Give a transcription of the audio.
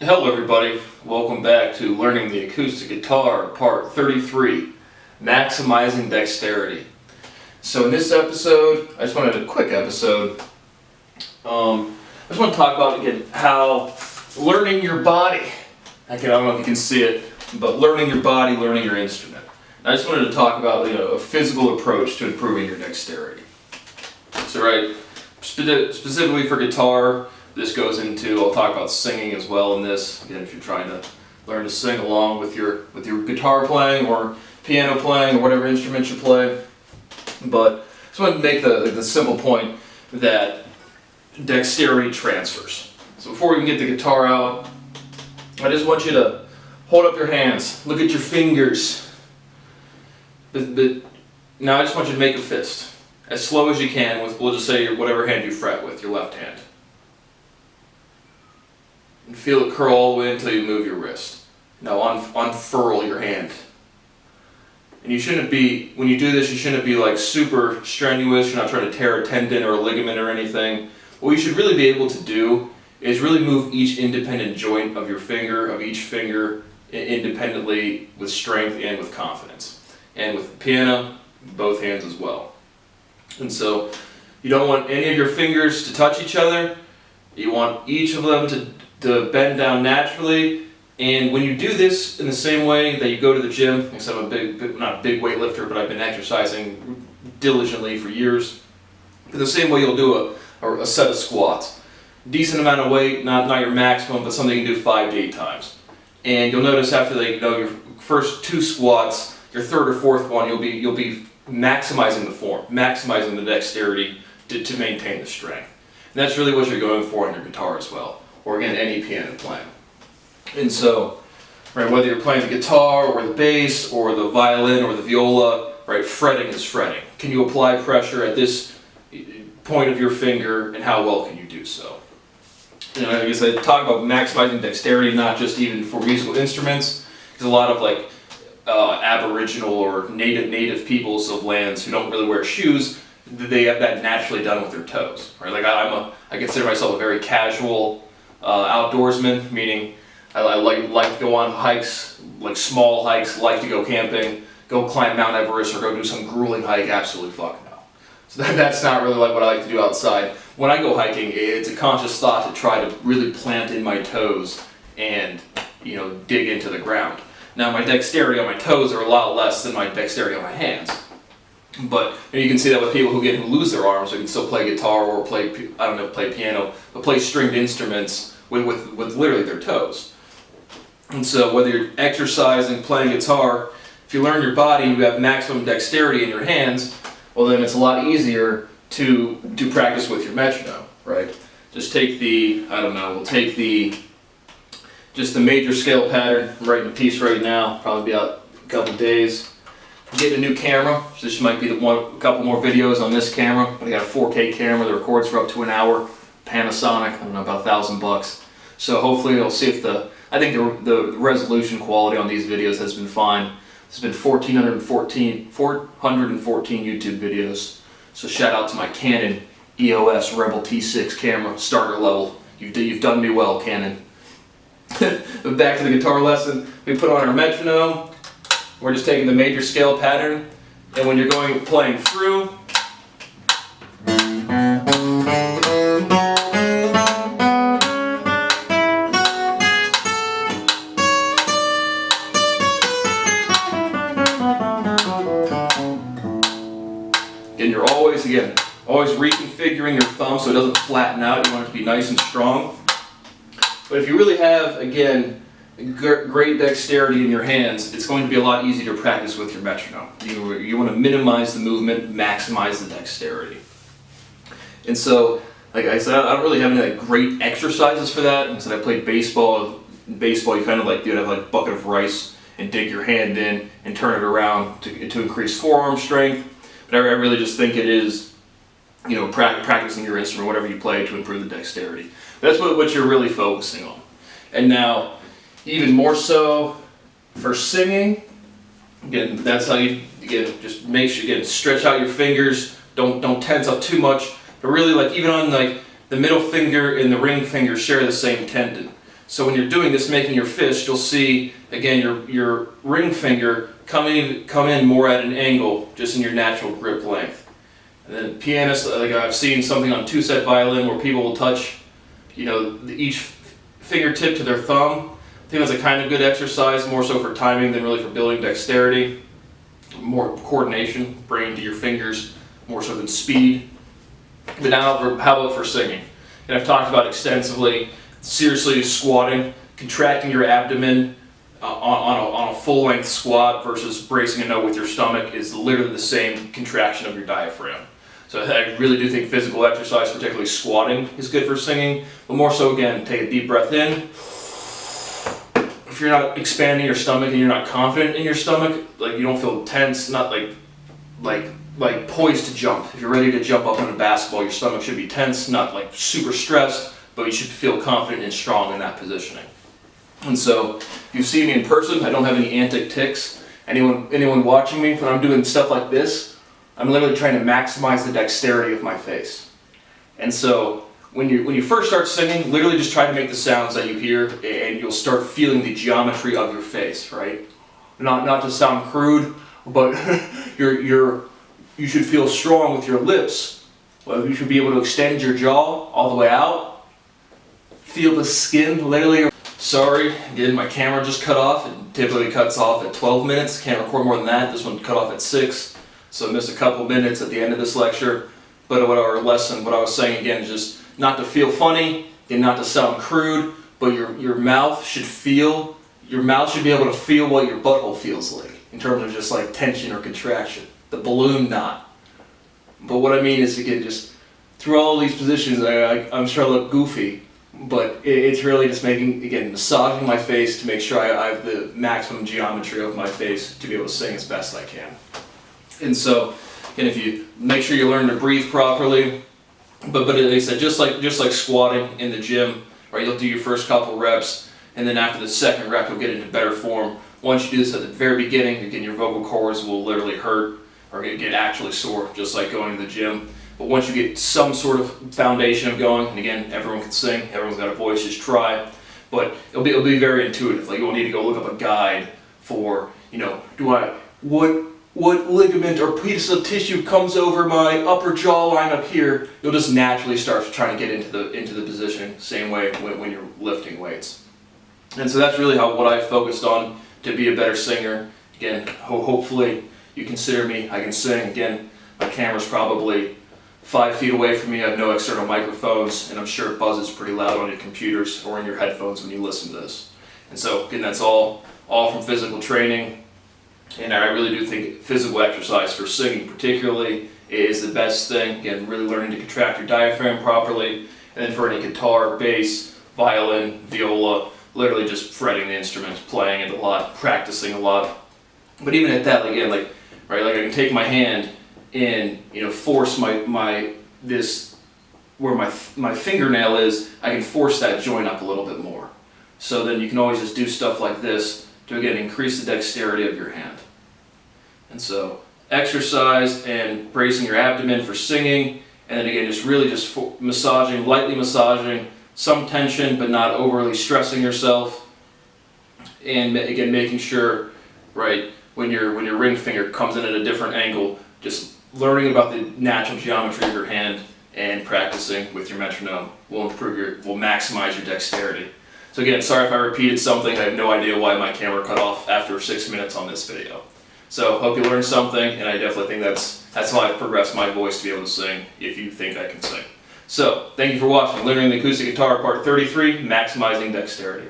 Hello everybody, welcome back to Learning the Acoustic Guitar, part 33, Maximizing Dexterity. So in this episode, I just wanted a quick episode, I just want to talk about again how learning your body, I don't know if you can see it, but learning your body, learning your instrument. And I just wanted to talk about a physical approach to improving your dexterity. So specifically for guitar, this goes into, I'll talk about singing as well in this. Again, if you're trying to learn to sing along with your guitar playing or piano playing or whatever instrument you play. But I just wanted to make the simple point that dexterity transfers. So before we can get the guitar out, I just want you to hold up your hands, look at your fingers. But now I just want you to make a fist. As slow as you can with, we'll just say, whatever hand you fret with, your left hand. And feel it curl all the way until you move your wrist. Now unfurl your hand. And you shouldn't be, when you do this, you shouldn't be like super strenuous. You're not trying to tear a tendon or a ligament or anything. What you should really be able to do is really move each independent joint of your finger, of each finger, independently with strength and with confidence. And with the piano, both hands as well. And so you don't want any of your fingers to touch each other. You want each of them to bend down naturally. And when you do this in the same way that you go to the gym, because I'm not a big weightlifter, but I've been exercising diligently for years. In the same way you'll do a set of squats. Decent amount of weight, not your maximum, but something you can do 5 to 8 times. And you'll notice after your first 2 squats, your third or fourth one, you'll be maximizing the form, maximizing the dexterity to maintain the strength. And that's really what you're going for on your guitar as well, or again, any piano playing. And so, whether you're playing the guitar, or the bass, or the violin, or the viola, fretting is fretting. Can you apply pressure at this point of your finger, and how well can you do so? Like I said, talk about maximizing dexterity, not just even for musical instruments, because a lot of Aboriginal or native peoples of lands who don't really wear shoes, they have that naturally done with their toes. I consider myself a very casual outdoorsman, meaning I like to go on hikes, like small hikes, like to go camping, go climb Mount Everest, or go do some grueling hike. Absolutely fuck no. So that's not really what I like to do outside. When I go hiking, it's a conscious thought to try to really plant in my toes and dig into the ground. Now my dexterity on my toes are a lot less than my dexterity on my hands. But you can see that with people who lose their arms, who can still play guitar or play piano, but play stringed instruments with literally their toes. And so whether you're exercising, playing guitar, if you learn your body and you have maximum dexterity in your hands, well then it's a lot easier to practice with your metronome, right? Just take just the major scale pattern. I'm writing a piece right now, probably be out a couple days. I'm getting a new camera, so this might be a couple more videos on this camera. But I got a 4K camera that records for up to an hour, Panasonic, I don't know, about $1,000. So hopefully it'll see if I think the resolution quality on these videos has been fine. There's been 414 YouTube videos. So shout out to my Canon EOS Rebel T6 camera, starter level. You've done me well, Canon. But back to the guitar lesson, we put on our metronome. We're just taking the major scale pattern, and when you're playing through, and you're always reconfiguring your thumb so it doesn't flatten out. You want it to be nice and strong. But if you really have, again, great dexterity in your hands, it's going to be a lot easier to practice with your metronome. You want to minimize the movement, maximize the dexterity. And so, like I said, I don't really have any great exercises for that. Like I said, I played baseball. In baseball, you kind of you'd have a bucket of rice and dig your hand in and turn it around to increase forearm strength. But I really just think it is, practicing your instrument, whatever you play, to improve the dexterity. That's what you're really focusing on. And now, even more so for singing, again, that's how you just make sure, stretch out your fingers, don't tense up too much, but really even on the middle finger and the ring finger share the same tendon. So when you're doing this, making your fist, you'll see, again, your ring finger come in more at an angle, just in your natural grip length. And then pianists, like I've seen something on two-set violin where people will touch, each fingertip to their thumb. I think that's a kind of good exercise, more so for timing than really for building dexterity. More coordination, brain to your fingers, more so than speed. But now, how about for singing? And I've talked about extensively, seriously squatting, contracting your abdomen on a full-length squat versus bracing a note with your stomach is literally the same contraction of your diaphragm. So I really do think physical exercise, particularly squatting, is good for singing. But more so, again, take a deep breath in. If you're not expanding your stomach and you're not confident in your stomach, like you don't feel tense, not like poised to jump. If you're ready to jump up on a basketball, your stomach should be tense, not like super stressed, but you should feel confident and strong in that positioning. And so, if you see me in person, I don't have any antic tics. Anyone watching me, when I'm doing stuff like this, I'm literally trying to maximize the dexterity of my face. And so, when you first start singing, literally just try to make the sounds that you hear, and you'll start feeling the geometry of your face, right? Not to sound crude, but you should feel strong with your lips. Well, you should be able to extend your jaw all the way out. Feel the skin, literally. Sorry, again, my camera just cut off. It typically cuts off at 12 minutes. Can't record more than that. This one cut off at 6. So I missed a couple minutes at the end of this lecture. But what I was saying again is just not to feel funny and not to sound crude, but your mouth should be able to feel what your butthole feels like in terms of just like tension or contraction. The balloon knot. But what I mean is, again, just through all these positions, I'm sure I look goofy, but it's really just massaging my face to make sure I have the maximum geometry of my face to be able to sing as best I can. And so, again, if you make sure you learn to breathe properly, but like I said, just like squatting in the gym, right? You'll do your first couple reps, and then after the second rep, you'll get into better form. Once you do this at the very beginning, again, your vocal cords will literally hurt or get actually sore, just like going to the gym. But once you get some sort of foundation of going, and again, everyone can sing, everyone's got a voice, just try. But it'll be very intuitive. Like, you won't need to go look up a guide for, what ligament or piece of tissue comes over my upper jawline up here. You'll just naturally start trying to get into the position, same way when you're lifting weights. And so that's really what I focused on to be a better singer. Again, hopefully you consider me, I can sing. Again, my camera's probably 5 feet away from me. I have no external microphones, and I'm sure it buzzes pretty loud on your computers or in your headphones when you listen to this. And so, again, that's all from physical training. And I really do think physical exercise for singing particularly is the best thing. Again, really learning to contract your diaphragm properly. And then for any guitar, bass, violin, viola, literally just fretting the instruments, playing it a lot, practicing a lot. But even at that, again, I can take my hand and force where my fingernail is, I can force that joint up a little bit more. So then you can always just do stuff like this to again increase the dexterity of your hand. And so exercise and bracing your abdomen for singing, and then again just massaging, lightly massaging, some tension but not overly stressing yourself, and again making sure, right, when your ring finger comes in at a different angle, just learning about the natural geometry of your hand and practicing with your metronome will maximize your dexterity. So again, sorry if I repeated something. I have no idea why my camera cut off after 6 minutes on this video. So hope you learned something, and I definitely think that's how I've progressed my voice to be able to sing, if you think I can sing. So, thank you for watching Learning the Acoustic Guitar Part 33, Maximizing Dexterity.